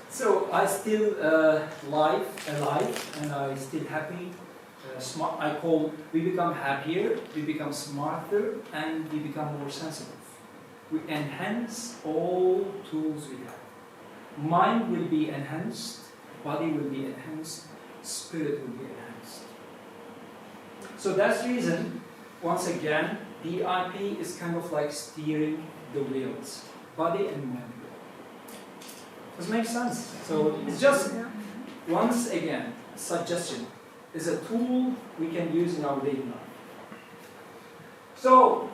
So I still alive, and I still happy, smart. We become happier, we become smarter, and we become more sensitive. We enhance all tools we have. Mind will be enhanced, body will be enhanced, spirit will be enhanced. So that's the reason, once again, DIP is kind of like steering the wheels, body and mind. Does it make sense? So it's just, once again, suggestion. Is a tool we can use in our daily life. So,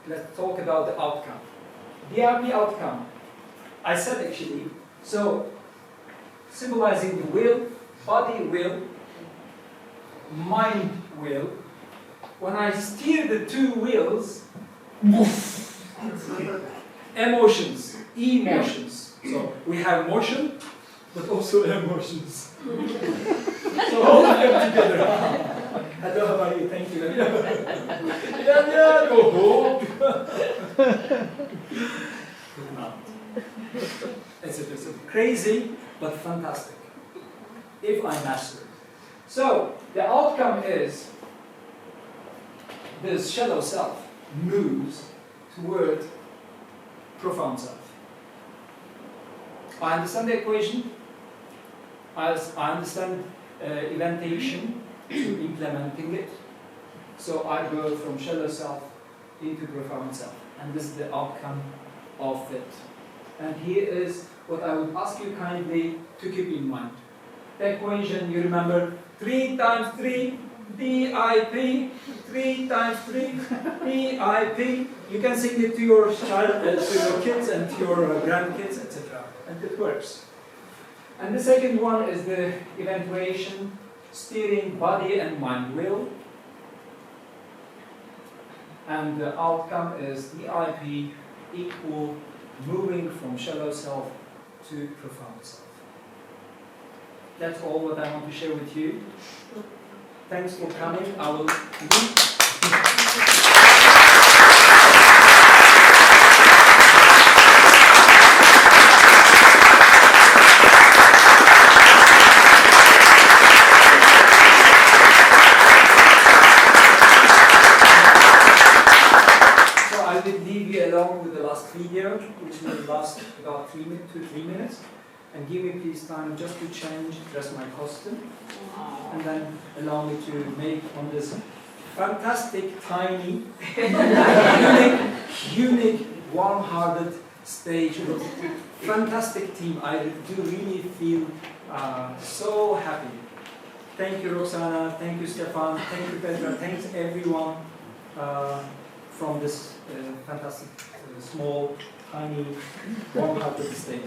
let's talk about the outcome. DIP outcome. I said actually, so, symbolizing the wheel, body will, mind will. When I steer the two wheels, emotions, emotions. So we have motion, but also emotions. So all of them together. Hello, how are you? Thank you. Yeah, go home. Good night. It's crazy, but fantastic. If I master it. So the outcome is this shadow self moves toward profound self. I understand the equation. I understand eventation to implementing it. So I go from shadow self into profound self. And this is the outcome of it. And here is what I would ask you kindly to keep in mind. The equation, you remember, 3 times 3, BIP, 3 times 3, BIP. You can sing it to your child, to your kids and to your grandkids, etc. And it works. And the second one is the eventuation, steering body and mind will. And the outcome is BIP equal moving from shallow self to profound self. That's all what I want to share with you. Thanks for coming. I will video, which will last about 2 to 3 minutes, and give me please time just to change, dress my costume, and then allow me to make on this fantastic, tiny, unique, warm-hearted stage with a fantastic team. I do really feel so happy. Thank you, Roxana. Thank you, Stefan. Thank you, Petra. Thanks everyone from this fantastic, small, tiny, warm-hearted stage.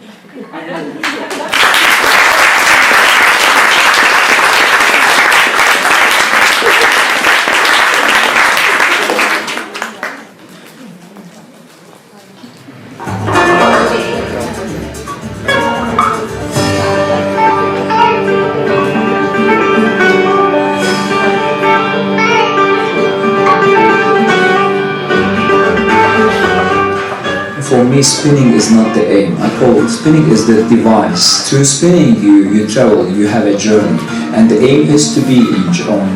For me, spinning is not the aim. I call it spinning is the device. Through spinning, you travel, you have a journey, and the aim is to be on journey.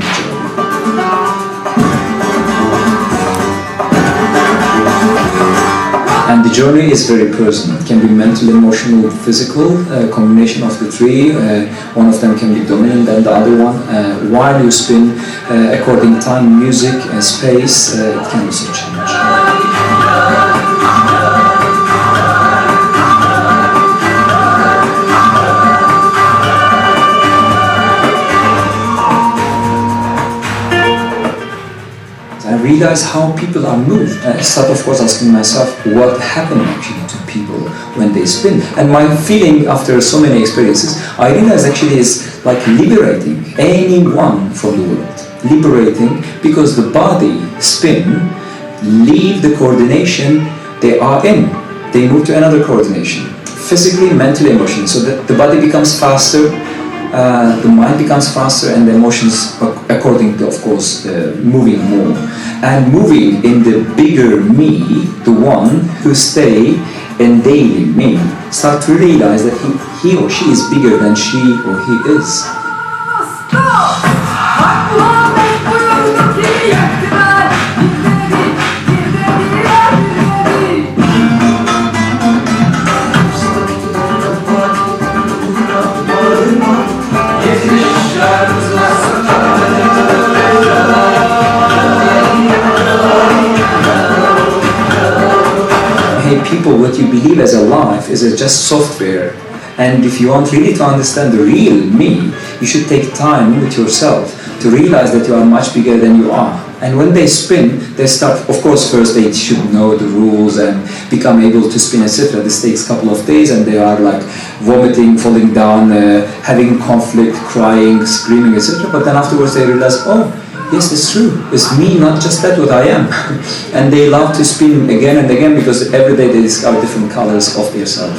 And the journey is very personal. It can be mental, emotional, physical, a combination of the three. One of them can be dominant than the other one. While you spin, according to time, music, and space, it can also change. I realize how people are moved. I start, of course, asking myself what happened actually to people when they spin. And my feeling after so many experiences, I realize actually is like liberating anyone from the world. Liberating because the body spin, leave the coordination they are in. They move to another coordination. Physically, mentally, emotionally. So that the body becomes faster, the mind becomes faster, and the emotions accordingly, of course, moving more. And moving in the bigger me, the one who stay in daily me, start to realize that he or she is bigger than she or he is. People, what you believe as a life is just software, and if you want really to understand the real me, you should take time with yourself to realize that you are much bigger than you are. And when they spin, they start, of course, first they should know the rules and become able to spin, etc. This takes a couple of days, and they are like vomiting, falling down, having conflict, crying, screaming, etc. But then afterwards they realize, oh, yes, it's true. It's me, not just that what I am. And they love to spin again and again because every day they discover different colors of their self.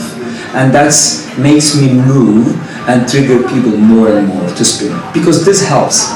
And that makes me move and trigger people more and more to spin. Because this helps.